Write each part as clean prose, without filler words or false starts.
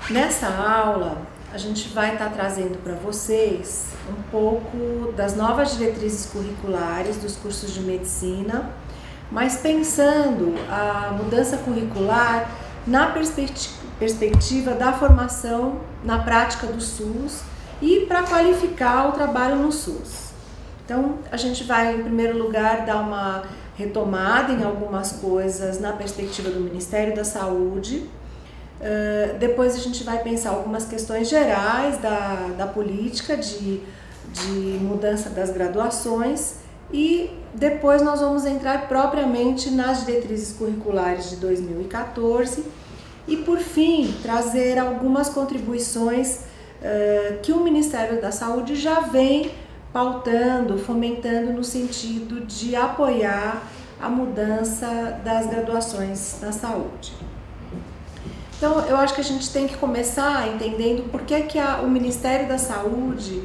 Nessa aula, a gente vai estar trazendo para vocês um pouco das novas diretrizes curriculares dos cursos de medicina, mas pensando a mudança curricular na perspectiva da formação na prática do SUS e para qualificar o trabalho no SUS. Então, a gente vai, em primeiro lugar, dar uma retomada em algumas coisas na perspectiva do Ministério da Saúde. Depois a gente vai pensar algumas questões gerais da política de mudança das graduações e depois nós vamos entrar propriamente nas diretrizes curriculares de 2014 e, por fim, trazer algumas contribuições que o Ministério da Saúde já vem pautando, fomentando no sentido de apoiar a mudança das graduações na saúde. Então, eu acho que a gente tem que começar entendendo por que o Ministério da Saúde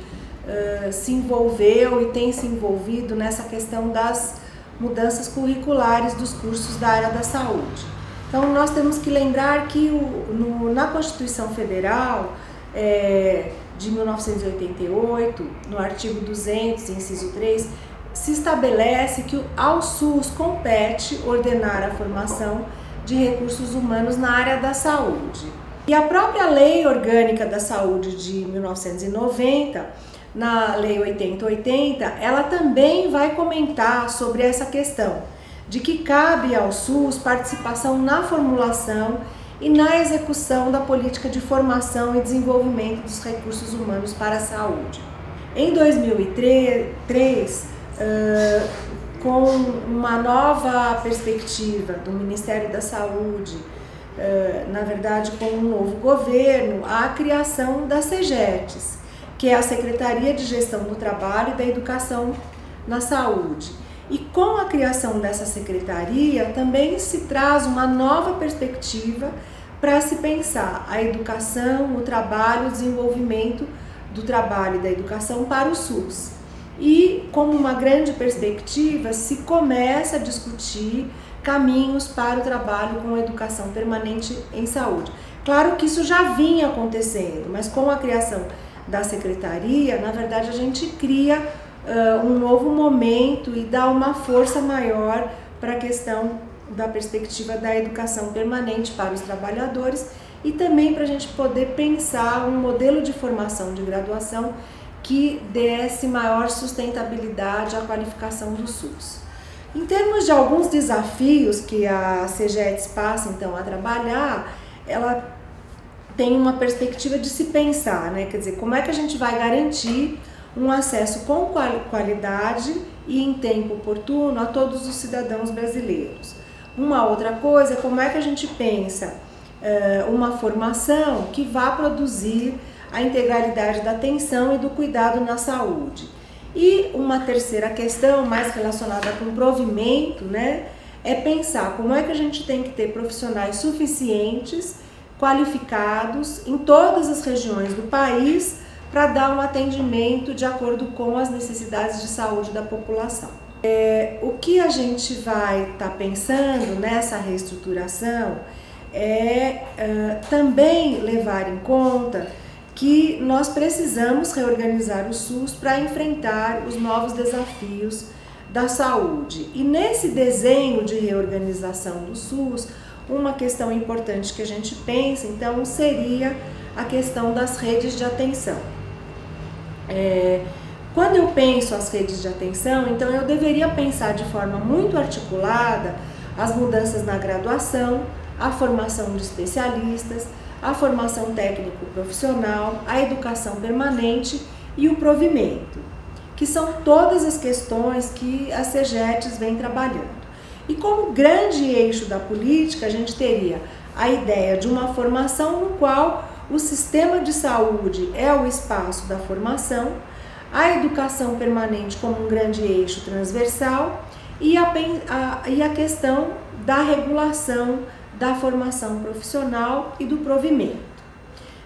se envolveu e tem se envolvido nessa questão das mudanças curriculares dos cursos da área da saúde. Então, nós temos que lembrar que na Constituição Federal de 1988, no artigo 200, inciso 3, se estabelece que ao SUS compete ordenar a formação de recursos humanos na área da saúde. E a própria Lei Orgânica da Saúde de 1990, na Lei 8080, ela também vai comentar sobre essa questão de que cabe ao SUS participação na formulação e na execução da política de formação e desenvolvimento dos recursos humanos para a saúde. Em 2003, com uma nova perspectiva do Ministério da Saúde, na verdade com um novo governo, a criação da SEGETS, que é a Secretaria de Gestão do Trabalho e da Educação na Saúde. E com a criação dessa secretaria também se traz uma nova perspectiva para se pensar a educação, o trabalho, o desenvolvimento do trabalho e da educação para o SUS. E, como uma grande perspectiva, se começa a discutir caminhos para o trabalho com a educação permanente em saúde. Claro que isso já vinha acontecendo, mas com a criação da secretaria, na verdade, a gente cria um novo momento e dá uma força maior para a questão da perspectiva da educação permanente para os trabalhadores e também para a gente poder pensar um modelo de formação de graduação que desse maior sustentabilidade à qualificação do SUS. Em termos de alguns desafios que a SEGETS passa então a trabalhar, ela tem uma perspectiva de se pensar, né? Quer dizer, como é que a gente vai garantir um acesso com qualidade e em tempo oportuno a todos os cidadãos brasileiros. Uma outra coisa é como é que a gente pensa uma formação que vá produzir a integralidade da atenção e do cuidado na saúde. E uma terceira questão, mais relacionada com o provimento, né, é pensar como é que a gente tem que ter profissionais suficientes, qualificados em todas as regiões do país para dar um atendimento de acordo com as necessidades de saúde da população. O que a gente vai estar pensando nessa reestruturação é também levar em conta que nós precisamos reorganizar o SUS para enfrentar os novos desafios da saúde. E nesse desenho de reorganização do SUS, uma questão importante que a gente pensa, então, seria a questão das redes de atenção. Quando eu penso as redes de atenção, então eu deveria pensar de forma muito articulada as mudanças na graduação, a formação de especialistas, a formação técnico-profissional, a educação permanente e o provimento, que são todas as questões que a SEGETS vem trabalhando. E como grande eixo da política, a gente teria a ideia de uma formação no qual o sistema de saúde é o espaço da formação, a educação permanente como um grande eixo transversal e a questão da regulação da formação profissional e do provimento.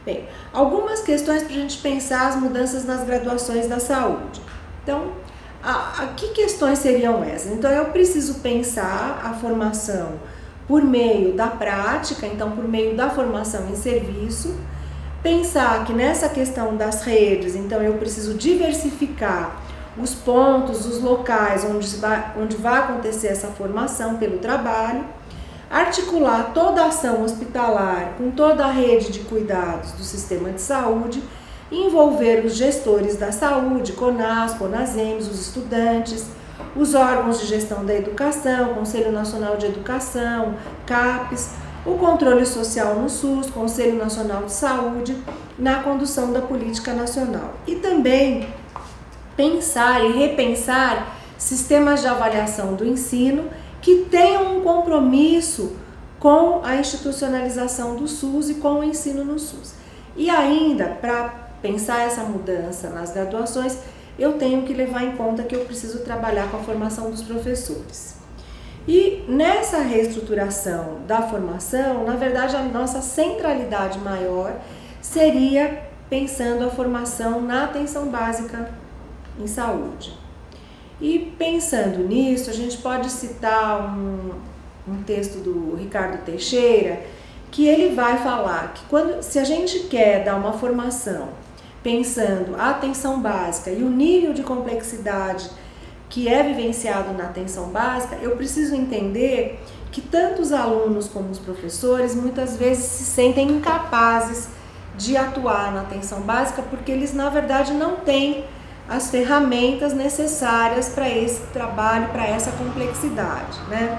Bem, algumas questões para a gente pensar as mudanças nas graduações da saúde. Então, que questões seriam essas? Então, eu preciso pensar a formação por meio da prática, então por meio da formação em serviço, pensar que nessa questão das redes, então eu preciso diversificar os pontos, os locais onde vai acontecer essa formação pelo trabalho, articular toda a ação hospitalar com toda a rede de cuidados do sistema de saúde, envolver os gestores da saúde, CONAS, CONASEMS, os estudantes, os órgãos de gestão da educação, Conselho Nacional de Educação, CAPES, o controle social no SUS, Conselho Nacional de Saúde, na condução da política nacional. E também pensar e repensar sistemas de avaliação do ensino que tenham um compromisso com a institucionalização do SUS e com o ensino no SUS. E ainda, para pensar essa mudança nas graduações, eu tenho que levar em conta que eu preciso trabalhar com a formação dos professores. E nessa reestruturação da formação, na verdade, a nossa centralidade maior seria pensando a formação na atenção básica em saúde. E pensando nisso, a gente pode citar um texto do Ricardo Teixeira, que ele vai falar que se a gente quer dar uma formação pensando a atenção básica e o nível de complexidade que é vivenciado na atenção básica, eu preciso entender que tanto os alunos como os professores muitas vezes se sentem incapazes de atuar na atenção básica porque eles, na verdade, não têm as ferramentas necessárias para esse trabalho, para essa complexidade, né?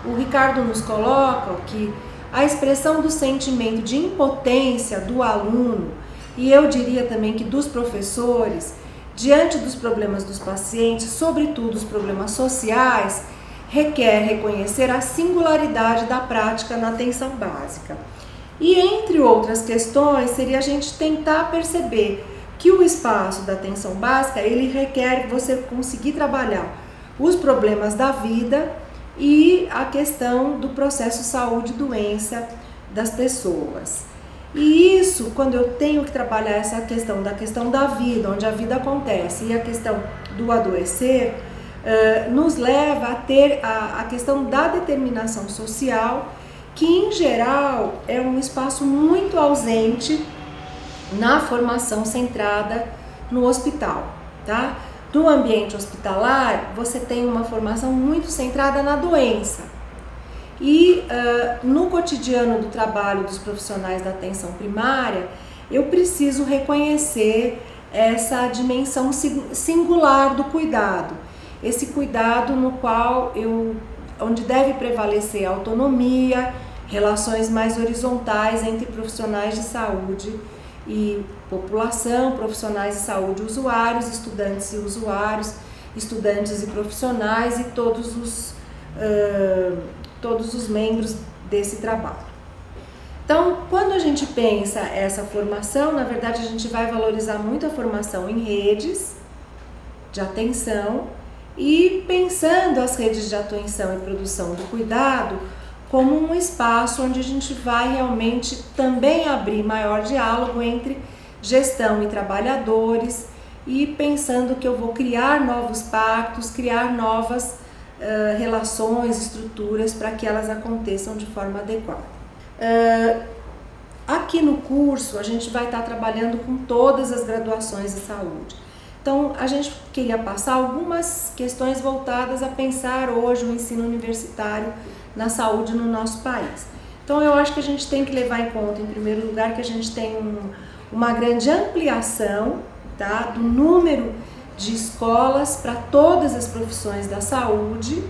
O Ricardo nos coloca que a expressão do sentimento de impotência do aluno, e eu diria também que dos professores, diante dos problemas dos pacientes, sobretudo os problemas sociais, requer reconhecer a singularidade da prática na atenção básica. E entre outras questões, seria a gente tentar perceber que o espaço da atenção básica, ele requer você conseguir trabalhar os problemas da vida e a questão do processo saúde e doença das pessoas. E isso, quando eu tenho que trabalhar essa questão da vida, onde a vida acontece, e a questão do adoecer, nos leva a ter a questão da determinação social, que em geral é um espaço muito ausente na formação centrada no hospital, tá? No ambiente hospitalar, você tem uma formação muito centrada na doença. E no cotidiano do trabalho dos profissionais da atenção primária, eu preciso reconhecer essa dimensão singular do cuidado. Esse cuidado no qual onde deve prevalecer a autonomia, relações mais horizontais entre profissionais de saúde e população, profissionais de saúde, usuários, estudantes e usuários, estudantes e profissionais e todos os membros desse trabalho. Então, quando a gente pensa essa formação, na verdade a gente vai valorizar muito a formação em redes de atenção e pensando as redes de atenção e produção do cuidado como um espaço onde a gente vai realmente também abrir maior diálogo entre gestão e trabalhadores e pensando que eu vou criar novos pactos, criar novas relações, estruturas para que elas aconteçam de forma adequada. Aqui no curso a gente vai estar trabalhando com todas as graduações de saúde. Então a gente queria passar algumas questões voltadas a pensar hoje o ensino universitário na saúde no nosso país. Então eu acho que a gente tem que levar em conta, em primeiro lugar, que a gente tem uma grande ampliação, tá, do número de escolas para todas as profissões da saúde,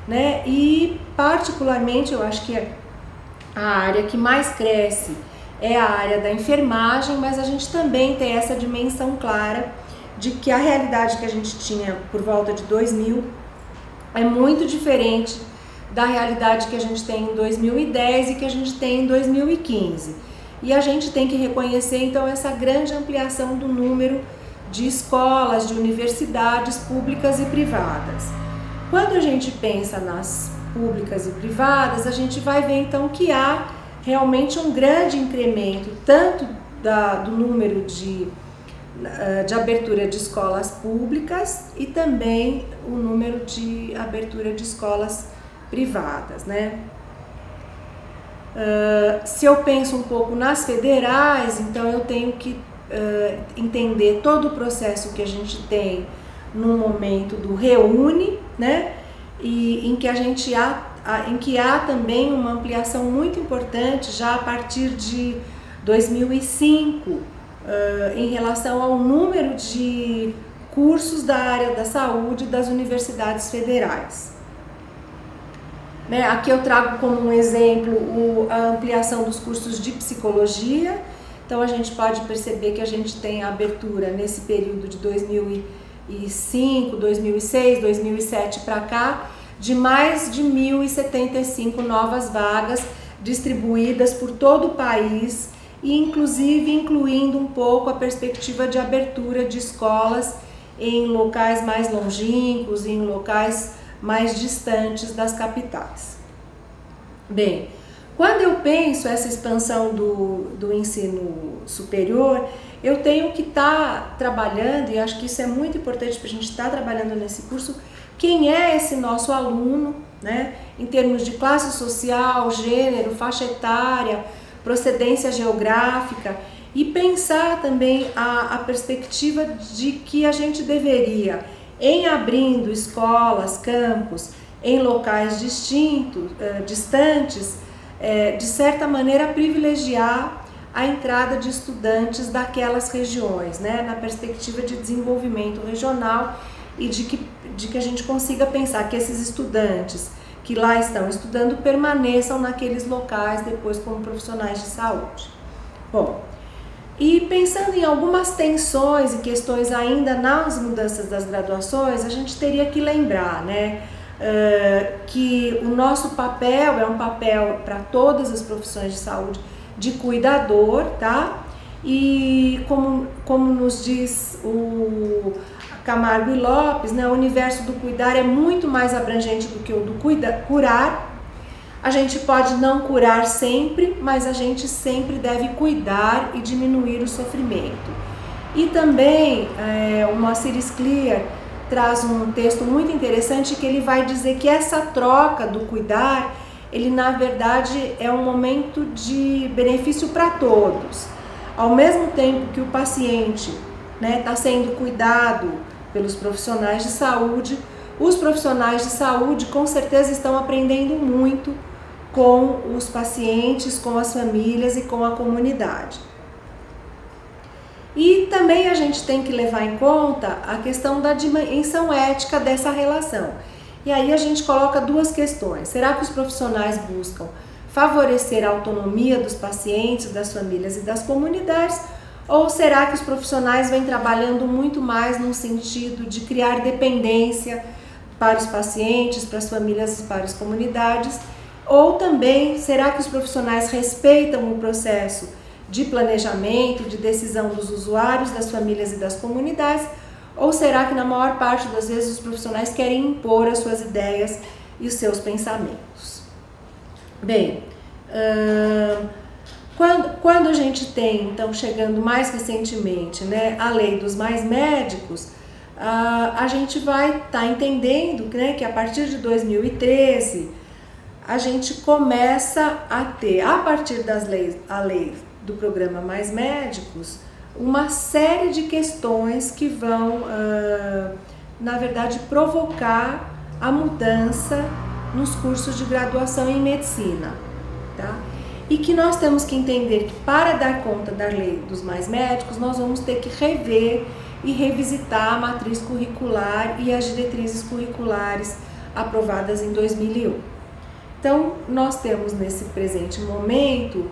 né? E particularmente eu acho que a área que mais cresce é a área da enfermagem, mas a gente também tem essa dimensão clara de que a realidade que a gente tinha por volta de 2000 é muito diferente da realidade que a gente tem em 2010 e que a gente tem em 2015. E a gente tem que reconhecer então essa grande ampliação do número de escolas, de universidades públicas e privadas. Quando a gente pensa nas públicas e privadas, a gente vai ver então que há realmente um grande incremento tanto do número de abertura de escolas públicas e também o número de abertura de escolas privadas, né? Se eu penso um pouco nas federais, então eu tenho que entender todo o processo que a gente tem no momento do Reúne, né? E em que há também uma ampliação muito importante já a partir de 2005 em relação ao número de cursos da área da saúde das universidades federais. Aqui eu trago como um exemplo a ampliação dos cursos de psicologia. Então a gente pode perceber que a gente tem a abertura nesse período de 2005, 2006, 2007 para cá, de mais de 1.075 novas vagas distribuídas por todo o país e inclusive incluindo um pouco a perspectiva de abertura de escolas em locais mais longínquos, em locais mais distantes das capitais. Bem, quando eu penso essa expansão do ensino superior, eu tenho que estar trabalhando, e acho que isso é muito importante para a gente estar trabalhando nesse curso, quem é esse nosso aluno, né? Em termos de classe social, gênero, faixa etária, procedência geográfica, e pensar também a perspectiva de que a gente deveria, em abrindo escolas, campos, em locais distantes, de certa maneira privilegiar a entrada de estudantes daquelas regiões, né, na perspectiva de desenvolvimento regional e de que a gente consiga pensar que esses estudantes que lá estão estudando permaneçam naqueles locais depois como profissionais de saúde. Bom, e pensando em algumas tensões e questões ainda nas mudanças das graduações, a gente teria que lembrar, né, que o nosso papel é um papel para todas as profissões de saúde de cuidador, tá? E como nos diz o Camargo e Lopes, né, o universo do cuidar é muito mais abrangente do que o do curar. A gente pode não curar sempre, mas a gente sempre deve cuidar e diminuir o sofrimento. E também o Moacir Scliar traz um texto muito interessante que ele vai dizer que essa troca do cuidar, ele na verdade é um momento de benefício para todos. Ao mesmo tempo que o paciente está sendo cuidado pelos profissionais de saúde, os profissionais de saúde com certeza estão aprendendo muito com os pacientes, com as famílias e com a comunidade. E também a gente tem que levar em conta a questão da dimensão ética dessa relação. E aí a gente coloca duas questões. Será que os profissionais buscam favorecer a autonomia dos pacientes, das famílias e das comunidades? Ou será que os profissionais vêm trabalhando muito mais no sentido de criar dependência para os pacientes, para as famílias e para as comunidades? Ou também, será que os profissionais respeitam o processo de planejamento, de decisão dos usuários, das famílias e das comunidades? Ou será que na maior parte das vezes os profissionais querem impor as suas ideias e os seus pensamentos? Bem, quando a gente tem, então, chegando mais recentemente, né, a lei dos mais médicos, a gente vai estar entendendo, né, que a partir de 2013 a gente começa a ter, a partir a lei do programa Mais Médicos, uma série de questões que vão, na verdade, provocar a mudança nos cursos de graduação em medicina, tá? E que nós temos que entender que para dar conta da lei dos mais médicos, nós vamos ter que rever e revisitar a matriz curricular e as diretrizes curriculares aprovadas em 2001. Então, nós temos nesse presente momento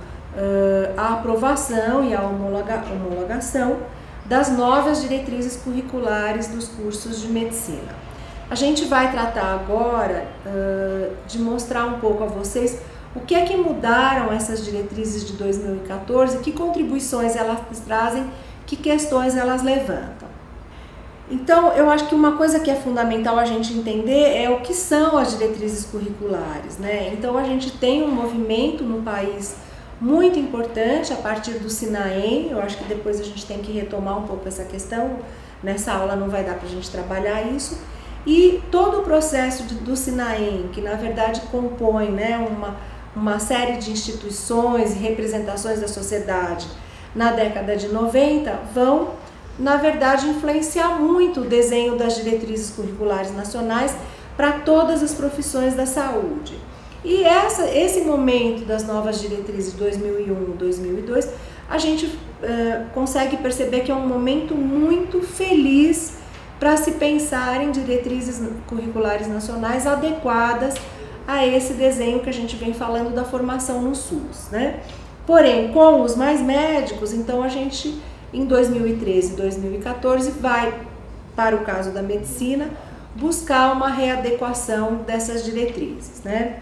a aprovação e a homologação das novas diretrizes curriculares dos cursos de medicina. A gente vai tratar agora de mostrar um pouco a vocês o que é que mudaram essas diretrizes de 2014, que contribuições elas trazem, que questões elas levantam. Então, eu acho que uma coisa que é fundamental a gente entender é o que são as diretrizes curriculares, né? Então, a gente tem um movimento no país muito importante a partir do SINAEM. Eu acho que depois a gente tem que retomar um pouco essa questão, nessa aula não vai dar para a gente trabalhar isso. E todo o processo do SINAEM, que na verdade compõe, né, uma série de instituições e representações da sociedade na década de 90 vão, na verdade, influenciar muito o desenho das diretrizes curriculares nacionais para todas as profissões da saúde. E esse momento das novas diretrizes de 2001 e 2002, a gente consegue perceber que é um momento muito feliz para se pensar em diretrizes curriculares nacionais adequadas a esse desenho que a gente vem falando da formação no SUS, né? Porém, com os mais médicos, então a gente, em 2013 e 2014, vai, para o caso da medicina, buscar uma readequação dessas diretrizes, né?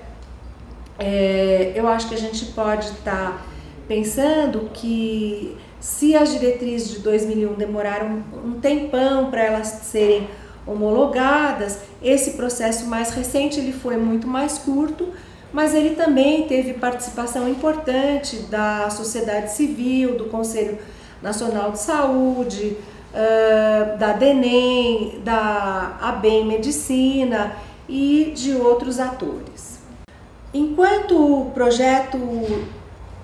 Eu acho que a gente pode estar pensando que se as diretrizes de 2001 demoraram um tempão para elas serem homologadas, esse processo mais recente ele foi muito mais curto, mas ele também teve participação importante da sociedade civil, do Conselho Nacional de Saúde, da DENEM, da ABEM Medicina e de outros atores. Enquanto o projeto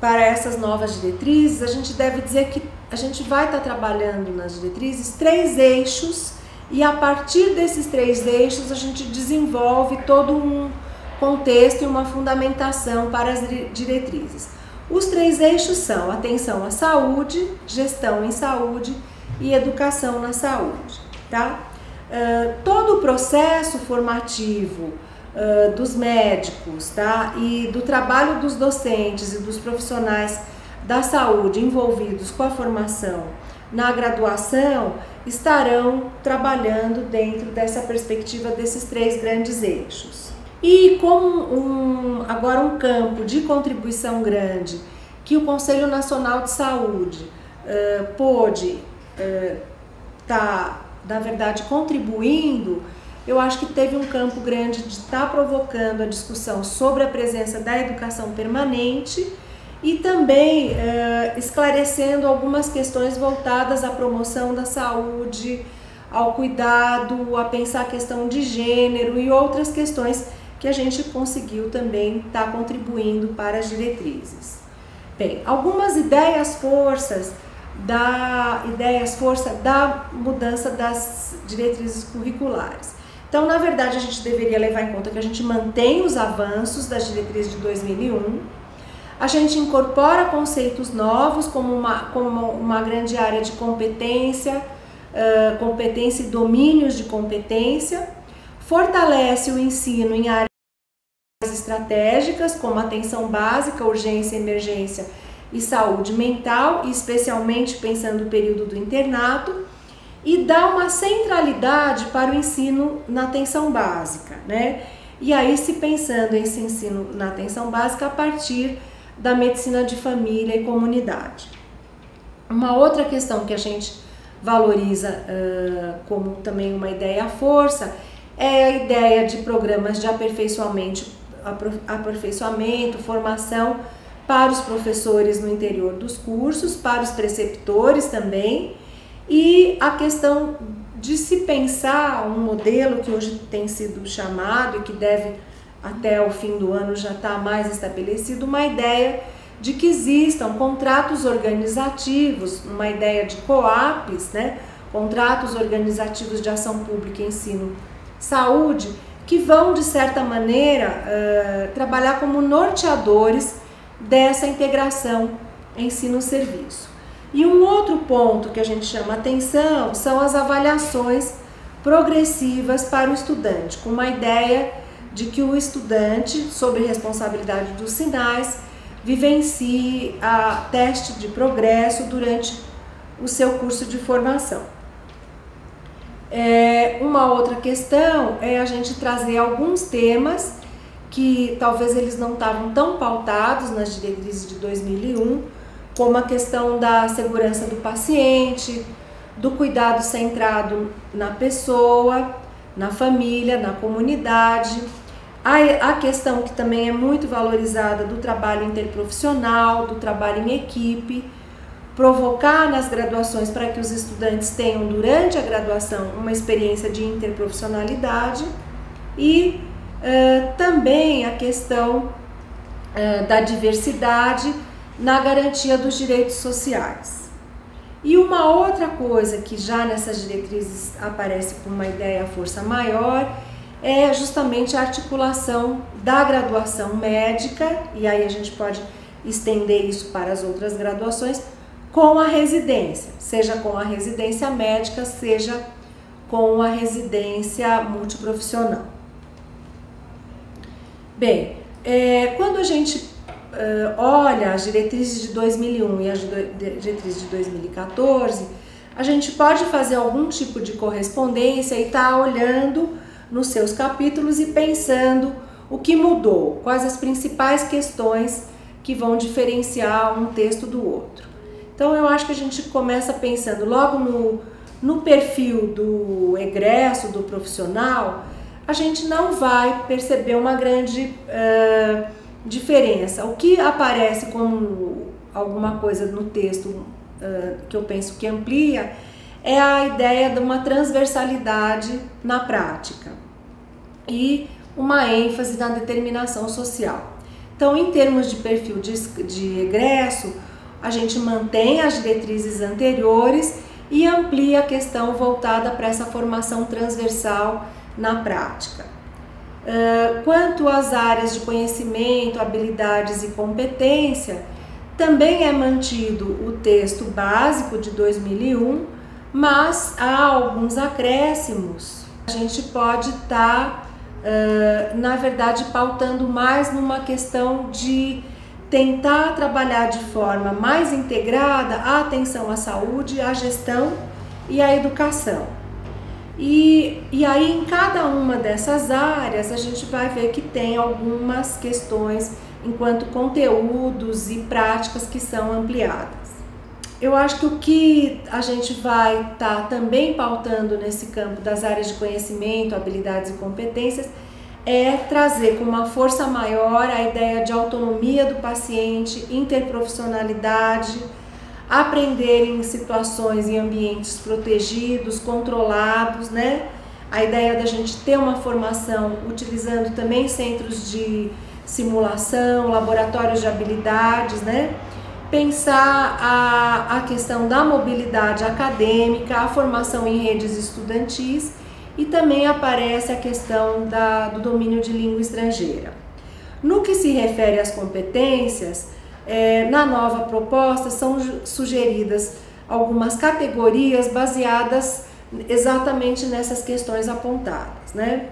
para essas novas diretrizes, a gente deve dizer que a gente vai estar trabalhando nas diretrizes 3 eixos e a partir desses 3 eixos a gente desenvolve todo um contexto e uma fundamentação para as diretrizes. Os 3 eixos são atenção à saúde, gestão em saúde e educação na saúde, tá? Todo o processo formativo dos médicos, tá? E do trabalho dos docentes e dos profissionais da saúde envolvidos com a formação na graduação estarão trabalhando dentro dessa perspectiva desses 3 grandes eixos. E como agora um campo de contribuição grande que o Conselho Nacional de Saúde pôde estar, na verdade, contribuindo, eu acho que teve um campo grande de estar provocando a discussão sobre a presença da educação permanente e também esclarecendo algumas questões voltadas à promoção da saúde, ao cuidado, a pensar a questão de gênero e outras questões que a gente conseguiu também estar contribuindo para as diretrizes. Bem, algumas ideias-força da mudança das diretrizes curriculares. Então, na verdade, a gente deveria levar em conta que a gente mantém os avanços das diretrizes de 2001, a gente incorpora conceitos novos como uma grande área de competência, competência e domínios de competência, fortalece o ensino em áreas estratégicas como atenção básica, urgência, emergência e saúde mental, especialmente pensando no período do internato, e dá uma centralidade para o ensino na atenção básica, né? E aí se pensando esse ensino na atenção básica a partir da medicina de família e comunidade. Uma outra questão que a gente valoriza como também uma ideia-força é a ideia de programas de aperfeiçoamento, formação para os professores no interior dos cursos, para os preceptores também, e a questão de se pensar um modelo que hoje tem sido chamado e que deve até o fim do ano já estar mais estabelecido, uma ideia de que existam contratos organizativos, uma ideia de COAPs, né? Contratos organizativos de ação pública e ensino saúde, que vão, de certa maneira, trabalhar como norteadores dessa integração ensino-serviço. E um outro ponto que a gente chama atenção são as avaliações progressivas para o estudante, com uma ideia de que o estudante, sob responsabilidade dos sinais, vivencie a teste de progresso durante o seu curso de formação. Uma outra questão é a gente trazer alguns temas que talvez eles não estavam tão pautados nas diretrizes de 2001, como a questão da segurança do paciente, do cuidado centrado na pessoa, na família, na comunidade, a questão que também é muito valorizada do trabalho interprofissional, do trabalho em equipe, provocar nas graduações para que os estudantes tenham durante a graduação uma experiência de interprofissionalidade e também a questão da diversidade na garantia dos direitos sociais. E uma outra coisa que já nessas diretrizes aparece com uma ideia força maior é justamente a articulação da graduação médica, e aí a gente pode estender isso para as outras graduações, com a residência, seja com a residência médica, seja com a residência multiprofissional. Bem, quando a gente olha as diretrizes de 2001 e as diretrizes de 2014, a gente pode fazer algum tipo de correspondência e estar olhando nos seus capítulos e pensando o que mudou, quais as principais questões que vão diferenciar um texto do outro. Então eu acho que a gente começa pensando logo no perfil do egresso, do profissional, a gente não vai perceber uma grande diferença. O que aparece como alguma coisa no texto que eu penso que amplia é a ideia de uma transversalidade na prática e uma ênfase na determinação social. Então, em termos de perfil de egresso, a gente mantém as diretrizes anteriores e amplia a questão voltada para essa formação transversal na prática. Quanto às áreas de conhecimento, habilidades e competência, também é mantido o texto básico de 2001, mas há alguns acréscimos. A gente pode estar, na verdade, pautando mais numa questão de tentar trabalhar de forma mais integrada a atenção à saúde, à gestão e à educação. E aí, em cada uma dessas áreas, a gente vai ver que tem algumas questões enquanto conteúdos e práticas que são ampliadas. Eu acho que o que a gente vai estar também pautando nesse campo das áreas de conhecimento, habilidades e competências é trazer com uma força maior a ideia de autonomia do paciente, interprofissionalidade, aprender em situações e ambientes protegidos, controlados, né? A ideia da gente ter uma formação utilizando também centros de simulação, laboratórios de habilidades, né? Pensar a questão da mobilidade acadêmica, a formação em redes estudantis e também aparece a questão do domínio de língua estrangeira. No que se refere às competências, na nova proposta são sugeridas algumas categorias baseadas exatamente nessas questões apontadas, né?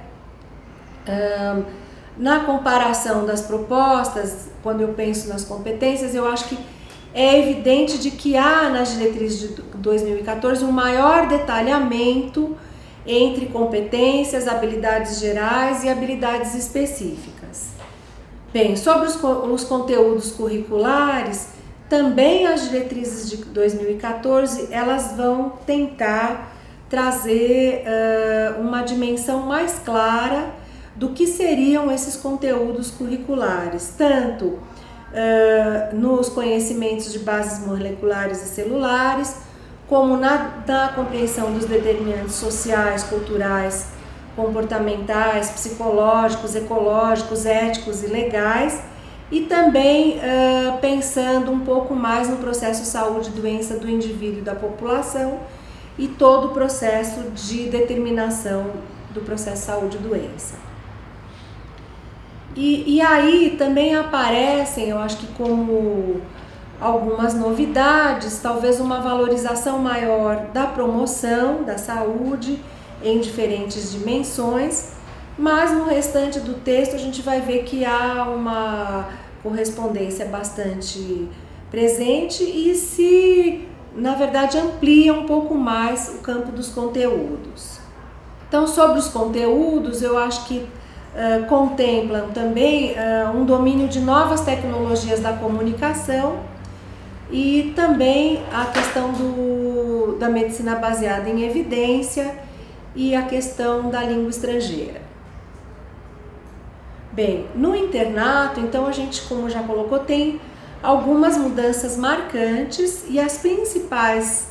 Na comparação das propostas, quando eu penso nas competências, eu acho que é evidente de que há nas diretrizes de 2014 um maior detalhamento entre competências, habilidades gerais e habilidades específicas. Bem, sobre os conteúdos curriculares, também as diretrizes de 2014, elas vão tentar trazer uma dimensão mais clara do que seriam esses conteúdos curriculares, tanto nos conhecimentos de bases moleculares e celulares, como na compreensão dos determinantes sociais, culturais, comportamentais, psicológicos, ecológicos, éticos e legais, e também pensando um pouco mais no processo saúde-doença do indivíduo e da população e todo o processo de determinação do processo saúde-doença. E aí também aparecem, eu acho que como algumas novidades, talvez uma valorização maior da promoção da saúde em diferentes dimensões, mas no restante do texto a gente vai ver que há uma correspondência bastante presente e se, na verdade, amplia um pouco mais o campo dos conteúdos. Então, sobre os conteúdos, eu acho que contemplam também um domínio de novas tecnologias da comunicação e também a questão da medicina baseada em evidência e a questão da língua estrangeira. Bem, no internato, então a gente, como já colocou, tem algumas mudanças marcantes e as principais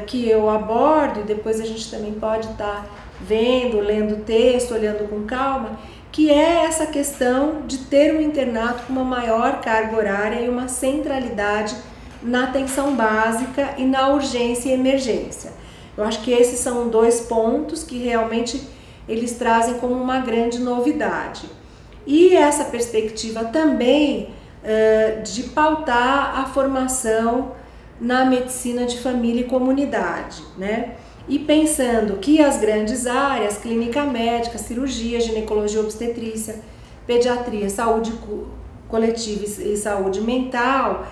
que eu abordo, e depois a gente também pode estar vendo, lendo o texto, olhando com calma, que é essa questão de ter um internato com uma maior carga horária e uma centralidade na atenção básica e na urgência e emergência. Eu acho que esses são dois pontos que realmente eles trazem como uma grande novidade. E essa perspectiva também de pautar a formação na medicina de família e comunidade, né? E pensando que as grandes áreas, clínica médica, cirurgia, ginecologia, obstetrícia, pediatria, saúde coletiva e saúde mental,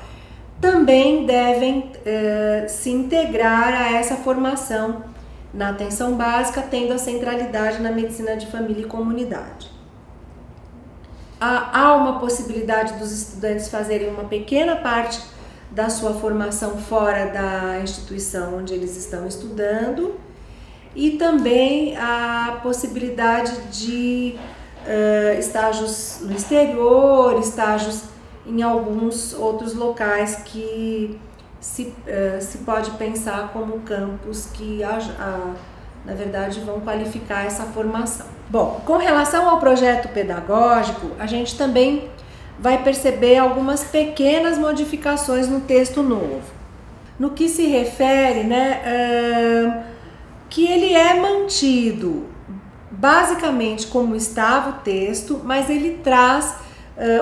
também devem se integrar a essa formação na atenção básica, tendo a centralidade na medicina de família e comunidade. Há uma possibilidade dos estudantes fazerem uma pequena parte da sua formação fora da instituição onde eles estão estudando, e também a possibilidade de estágios no exterior, estágios em alguns outros locais que se pode pensar como campos que na verdade vão qualificar essa formação. Bom, com relação ao projeto pedagógico, a gente também vai perceber algumas pequenas modificações no texto novo. No que se refere, que ele é mantido basicamente como estava o texto, mas ele traz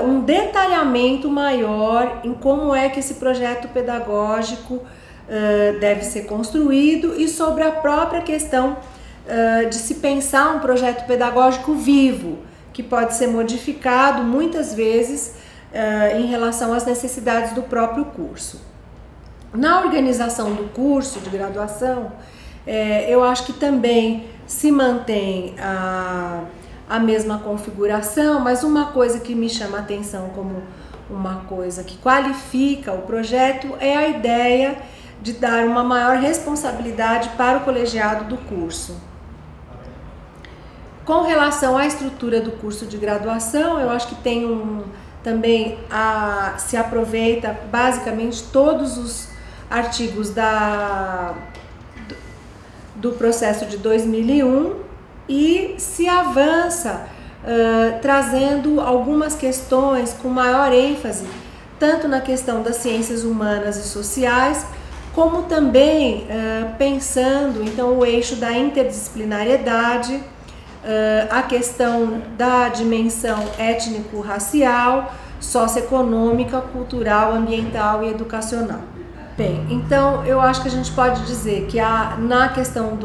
um detalhamento maior em como é que esse projeto pedagógico deve ser construído e sobre a própria questão de se pensar um projeto pedagógico vivo, que pode ser modificado muitas vezes em relação às necessidades do próprio curso. Na organização do curso de graduação, eu acho que também se mantém a mesma configuração, mas uma coisa que me chama a atenção como uma coisa que qualifica o projeto é a ideia de dar uma maior responsabilidade para o colegiado do curso. Com relação à estrutura do curso de graduação, eu acho que tem também se aproveita basicamente todos os artigos do processo de 2001 e se avança trazendo algumas questões com maior ênfase, tanto na questão das ciências humanas e sociais, como também pensando então o eixo da interdisciplinariedade, a questão da dimensão étnico-racial, socioeconômica, cultural, ambiental e educacional. Bem, então eu acho que a gente pode dizer que na questão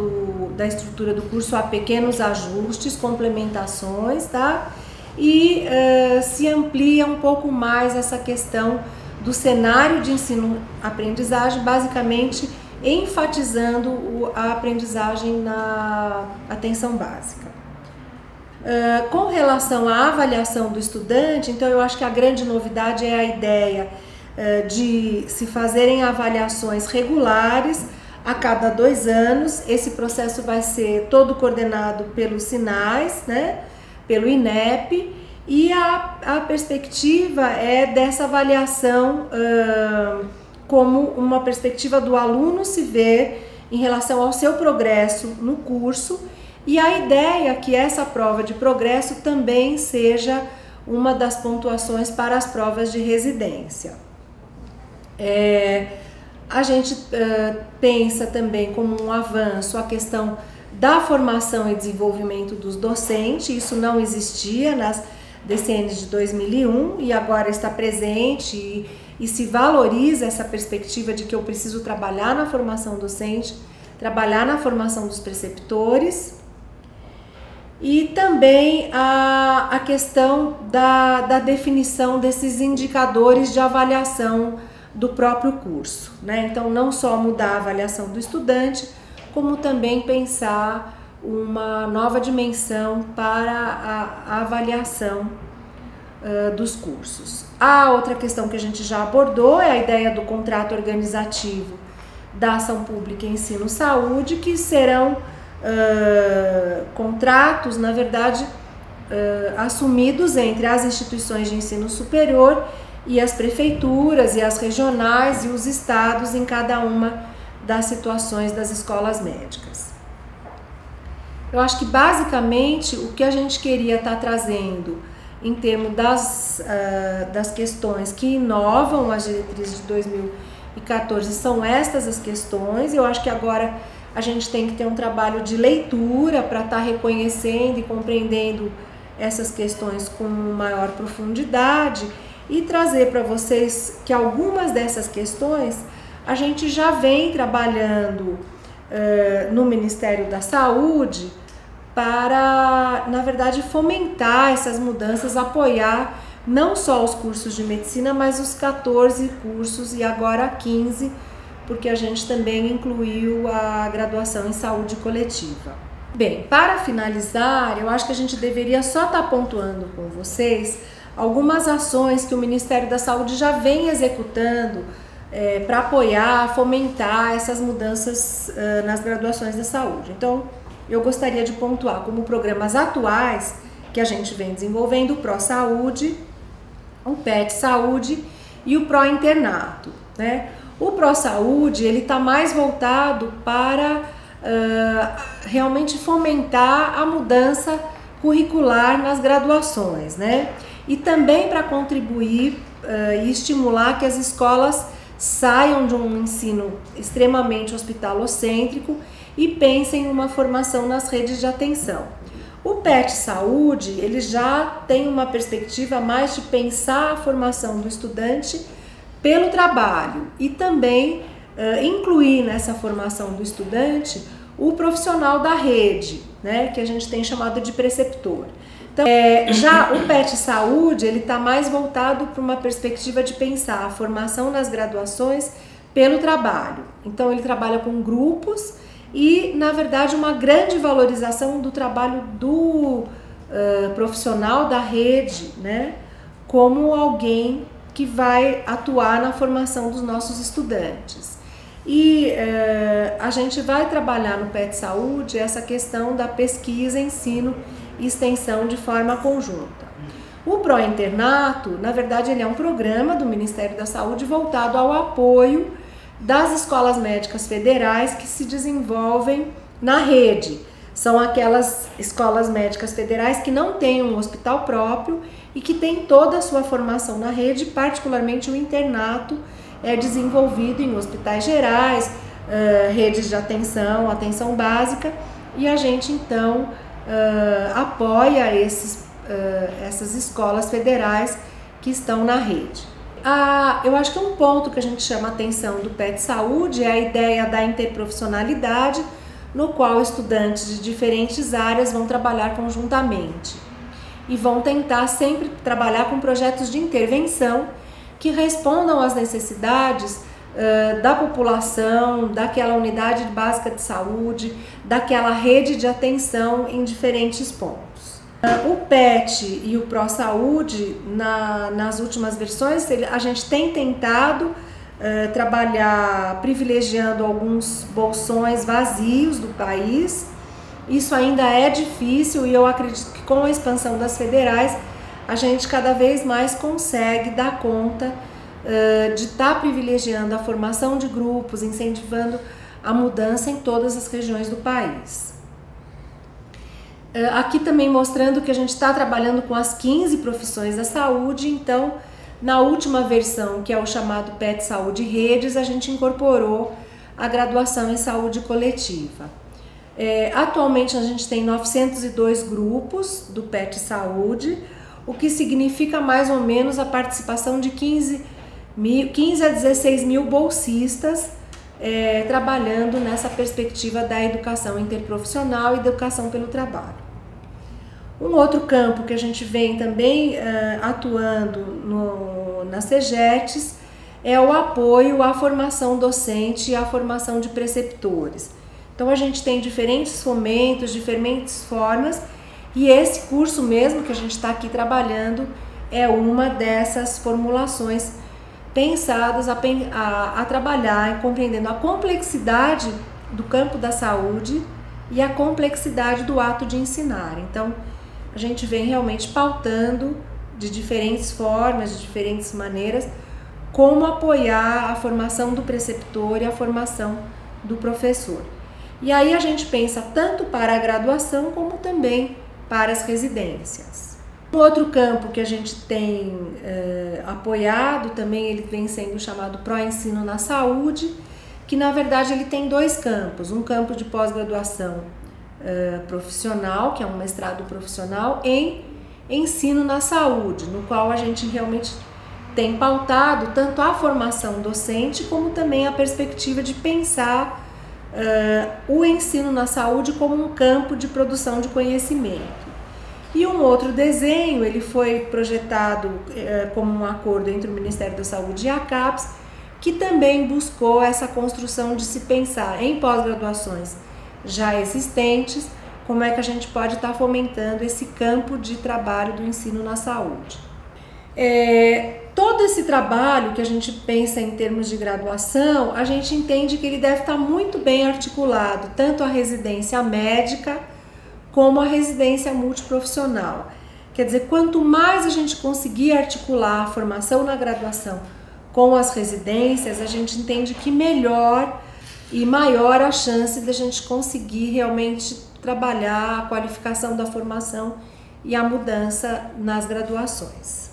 da estrutura do curso há pequenos ajustes, complementações, tá? E se amplia um pouco mais essa questão do cenário de ensino-aprendizagem, basicamente enfatizando a aprendizagem na atenção básica. Com relação à avaliação do estudante, então eu acho que a grande novidade é a ideia de se fazerem avaliações regulares a cada 2 anos. Esse processo vai ser todo coordenado pelos SINAIS, né, pelo INEP, e a perspectiva é dessa avaliação como uma perspectiva do aluno se ver em relação ao seu progresso no curso, e a ideia é que essa prova de progresso também seja uma das pontuações para as provas de residência. A gente pensa também como um avanço a questão da formação e desenvolvimento dos docentes. Isso não existia nas DCNs de 2001 e agora está presente e se valoriza essa perspectiva de que eu preciso trabalhar na formação docente, trabalhar na formação dos preceptores. E também a questão da definição desses indicadores de avaliação do próprio curso, né? Então, não só mudar a avaliação do estudante, como também pensar uma nova dimensão para a avaliação dos cursos. A outra questão que a gente já abordou é a ideia do contrato organizativo da ação pública e ensino-saúde, que serão contratos, na verdade, assumidos entre as instituições de ensino superior e as prefeituras e as regionais e os estados em cada uma das situações das escolas médicas. Eu acho que basicamente o que a gente queria estar trazendo em termos das questões que inovam as diretrizes de 2014 são estas as questões. Eu acho que agora a gente tem que ter um trabalho de leitura para estar reconhecendo e compreendendo essas questões com maior profundidade e trazer para vocês que algumas dessas questões a gente já vem trabalhando no Ministério da Saúde para, na verdade, fomentar essas mudanças, apoiar não só os cursos de medicina, mas os 14 cursos e agora 15, porque a gente também incluiu a graduação em saúde coletiva. Bem, para finalizar, eu acho que a gente deveria só estar pontuando com vocês algumas ações que o Ministério da Saúde já vem executando para apoiar, fomentar essas mudanças nas graduações da saúde. Então, eu gostaria de pontuar como programas atuais que a gente vem desenvolvendo o Pró-Saúde, o PET Saúde e o Pró-Internato, né? O Pró-Saúde, ele está mais voltado para realmente fomentar a mudança curricular nas graduações, né? E também para contribuir e estimular que as escolas saiam de um ensino extremamente hospitalocêntrico e pensem em uma formação nas redes de atenção. O PET Saúde, ele já tem uma perspectiva mais de pensar a formação do estudante pelo trabalho e também incluir nessa formação do estudante o profissional da rede, né, que a gente tem chamado de preceptor. Então, já o PET Saúde, ele está mais voltado para uma perspectiva de pensar a formação nas graduações pelo trabalho. Então, ele trabalha com grupos e, na verdade, uma grande valorização do trabalho do profissional da rede, né, como alguém que vai atuar na formação dos nossos estudantes. E a gente vai trabalhar no PET Saúde essa questão da pesquisa, ensino e extensão de forma conjunta. O Pró-Internato, na verdade, ele é um programa do Ministério da Saúde voltado ao apoio das escolas médicas federais que se desenvolvem na rede. São aquelas escolas médicas federais que não têm um hospital próprio e que têm toda a sua formação na rede, particularmente o internato é desenvolvido em hospitais gerais, redes de atenção, atenção básica, e a gente então apoia essas escolas federais que estão na rede. Eu acho que um ponto que a gente chama a atenção do PET Saúde é a ideia da interprofissionalidade, no qual estudantes de diferentes áreas vão trabalhar conjuntamente e vão tentar sempre trabalhar com projetos de intervenção que respondam às necessidades da população, daquela unidade básica de saúde, daquela rede de atenção em diferentes pontos. O PET e o Pró-Saúde, nas últimas versões, a gente tem tentado trabalhar privilegiando alguns bolsões vazios do país. Isso ainda é difícil e eu acredito que com a expansão das federais a gente cada vez mais consegue dar conta de estar privilegiando a formação de grupos, incentivando a mudança em todas as regiões do país. Aqui também mostrando que a gente está trabalhando com as 15 profissões da saúde, então na última versão, que é o chamado PET Saúde Redes, a gente incorporou a graduação em saúde coletiva. Atualmente a gente tem 902 grupos do PET Saúde, o que significa mais ou menos a participação de 15 a 16 mil bolsistas trabalhando nessa perspectiva da educação interprofissional e educação pelo trabalho. Um outro campo que a gente vem também atuando nas CEGETs é o apoio à formação docente e à formação de preceptores. Então a gente tem diferentes fomentos, diferentes formas, e esse curso mesmo que a gente está aqui trabalhando é uma dessas formulações pensadas a trabalhar, compreendendo a complexidade do campo da saúde e a complexidade do ato de ensinar. Então, a gente vem realmente pautando de diferentes formas, de diferentes maneiras, como apoiar a formação do preceptor e a formação do professor. E aí a gente pensa tanto para a graduação como também para as residências. Um outro campo que a gente tem apoiado também, ele vem sendo chamado Pró-Ensino na Saúde, que na verdade ele tem dois campos, um campo de pós-graduação profissional, que é um mestrado profissional em ensino na saúde, no qual a gente realmente tem pautado tanto a formação docente como também a perspectiva de pensar o ensino na saúde como um campo de produção de conhecimento. E um outro desenho, ele foi projetado como um acordo entre o Ministério da Saúde e a CAPES, que também buscou essa construção de se pensar em pós-graduações já existentes, como é que a gente pode estar fomentando esse campo de trabalho do ensino na saúde. Todo esse trabalho que a gente pensa em termos de graduação, a gente entende que ele deve estar muito bem articulado, tanto a residência médica como a residência multiprofissional. Quer dizer, quanto mais a gente conseguir articular a formação na graduação com as residências, a gente entende que melhor e maior a chance de a gente conseguir realmente trabalhar a qualificação da formação e a mudança nas graduações.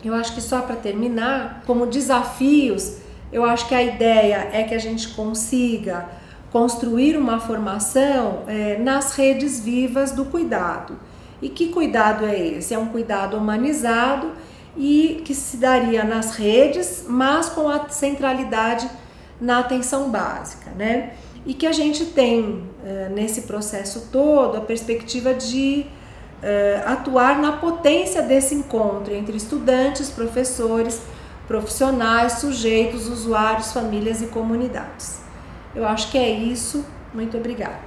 Eu acho que só para terminar, como desafios, eu acho que a ideia é que a gente consiga construir uma formação nas redes vivas do cuidado. E que cuidado é esse? É um cuidado humanizado e que se daria nas redes, mas com a centralidade na atenção básica, né? E que a gente tem nesse processo todo a perspectiva de atuar na potência desse encontro entre estudantes, professores, profissionais, sujeitos, usuários, famílias e comunidades. Eu acho que é isso. Muito obrigada.